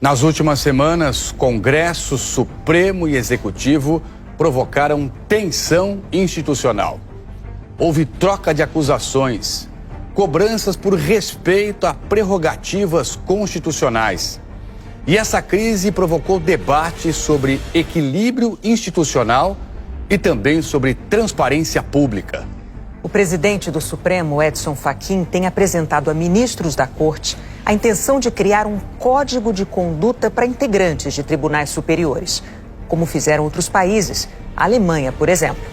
Nas últimas semanas, Congresso, Supremo e Executivo provocaram tensão institucional. Houve troca de acusações, cobranças por respeito a prerrogativas constitucionais. E essa crise provocou debate sobre equilíbrio institucional e também sobre transparência pública. O presidente do Supremo, Edson Fachin, tem apresentado a ministros da Corte a intenção de criar um código de conduta para integrantes de tribunais superiores, como fizeram outros países, a Alemanha, por exemplo.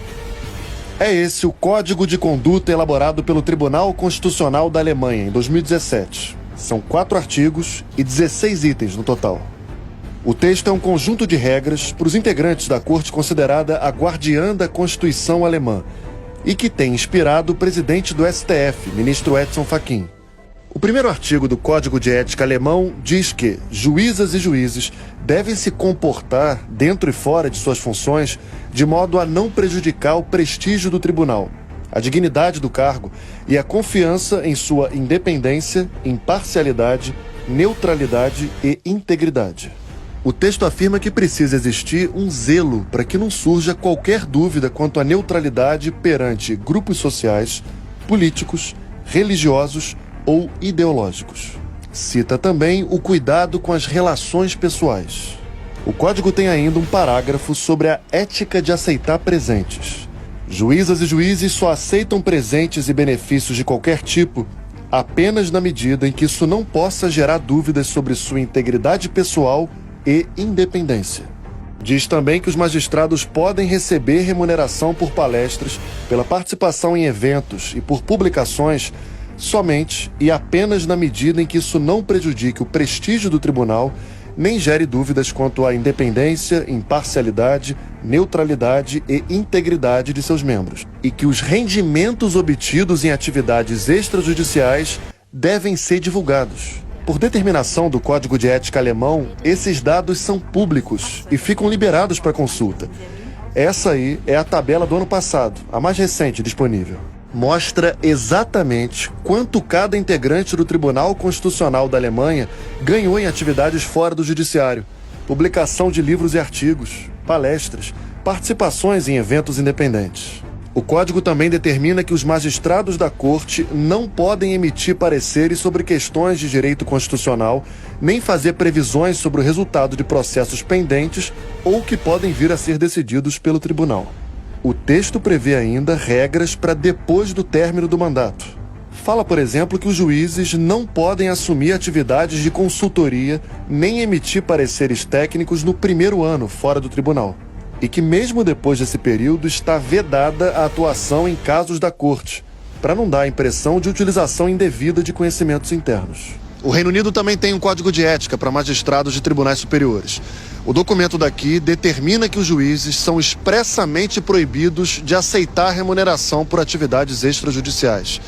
É esse o código de conduta elaborado pelo Tribunal Constitucional da Alemanha em 2017. São 4 artigos e 16 itens no total. O texto é um conjunto de regras para os integrantes da Corte considerada a guardiã da Constituição alemã e que tem inspirado o presidente do STF, ministro Edson Fachin. O primeiro artigo do Código de Ética alemão diz que juízas e juízes devem se comportar dentro e fora de suas funções de modo a não prejudicar o prestígio do tribunal, a dignidade do cargo e a confiança em sua independência, imparcialidade, neutralidade e integridade. O texto afirma que precisa existir um zelo para que não surja qualquer dúvida quanto à neutralidade perante grupos sociais, políticos, religiosos ou ideológicos. Cita também o cuidado com as relações pessoais. O código tem ainda um parágrafo sobre a ética de aceitar presentes. Juízas e juízes só aceitam presentes e benefícios de qualquer tipo apenas na medida em que isso não possa gerar dúvidas sobre sua integridade pessoal e independência. Diz também que os magistrados podem receber remuneração por palestras, pela participação em eventos e por publicações somente e apenas na medida em que isso não prejudique o prestígio do tribunal, nem gere dúvidas quanto à independência, imparcialidade, neutralidade e integridade de seus membros, e que os rendimentos obtidos em atividades extrajudiciais devem ser divulgados. Por determinação do Código de Ética alemão, esses dados são públicos e ficam liberados para consulta. Essa aí é a tabela do ano passado, a mais recente disponível. Mostra exatamente quanto cada integrante do Tribunal Constitucional da Alemanha ganhou em atividades fora do judiciário, publicação de livros e artigos, palestras, participações em eventos independentes. O Código também determina que os magistrados da Corte não podem emitir pareceres sobre questões de direito constitucional, nem fazer previsões sobre o resultado de processos pendentes ou que podem vir a ser decididos pelo tribunal. O texto prevê ainda regras para depois do término do mandato. Fala, por exemplo, que os juízes não podem assumir atividades de consultoria nem emitir pareceres técnicos no primeiro ano fora do tribunal. E que mesmo depois desse período está vedada a atuação em casos da Corte, para não dar a impressão de utilização indevida de conhecimentos internos. O Reino Unido também tem um código de ética para magistrados de tribunais superiores. O documento daqui determina que os juízes são expressamente proibidos de aceitar remuneração por atividades extrajudiciais.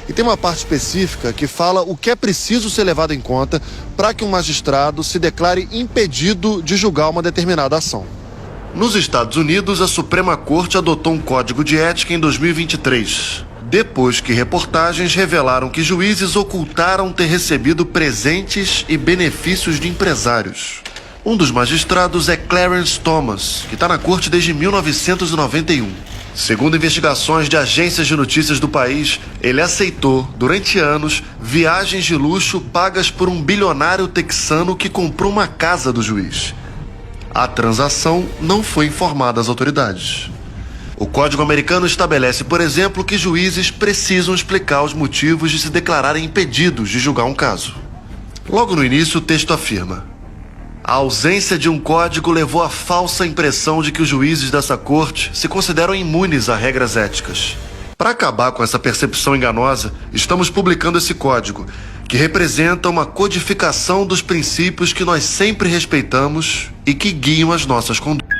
E tem uma parte específica que fala o que é preciso ser levado em conta para que um magistrado se declare impedido de julgar uma determinada ação. Nos Estados Unidos, a Suprema Corte adotou um código de ética em 2023, depois que reportagens revelaram que juízes ocultaram ter recebido presentes e benefícios de empresários. Um dos magistrados é Clarence Thomas, que está na corte desde 1991. Segundo investigações de agências de notícias do país, ele aceitou, durante anos, viagens de luxo pagas por um bilionário texano que comprou uma casa do juiz. A transação não foi informada às autoridades. O Código americano estabelece, por exemplo, que juízes precisam explicar os motivos de se declararem impedidos de julgar um caso. Logo no início, o texto afirma: a ausência de um código levou à falsa impressão de que os juízes dessa corte se consideram imunes a regras éticas. Para acabar com essa percepção enganosa, estamos publicando esse código, que representa uma codificação dos princípios que nós sempre respeitamos e que guiam as nossas condutas.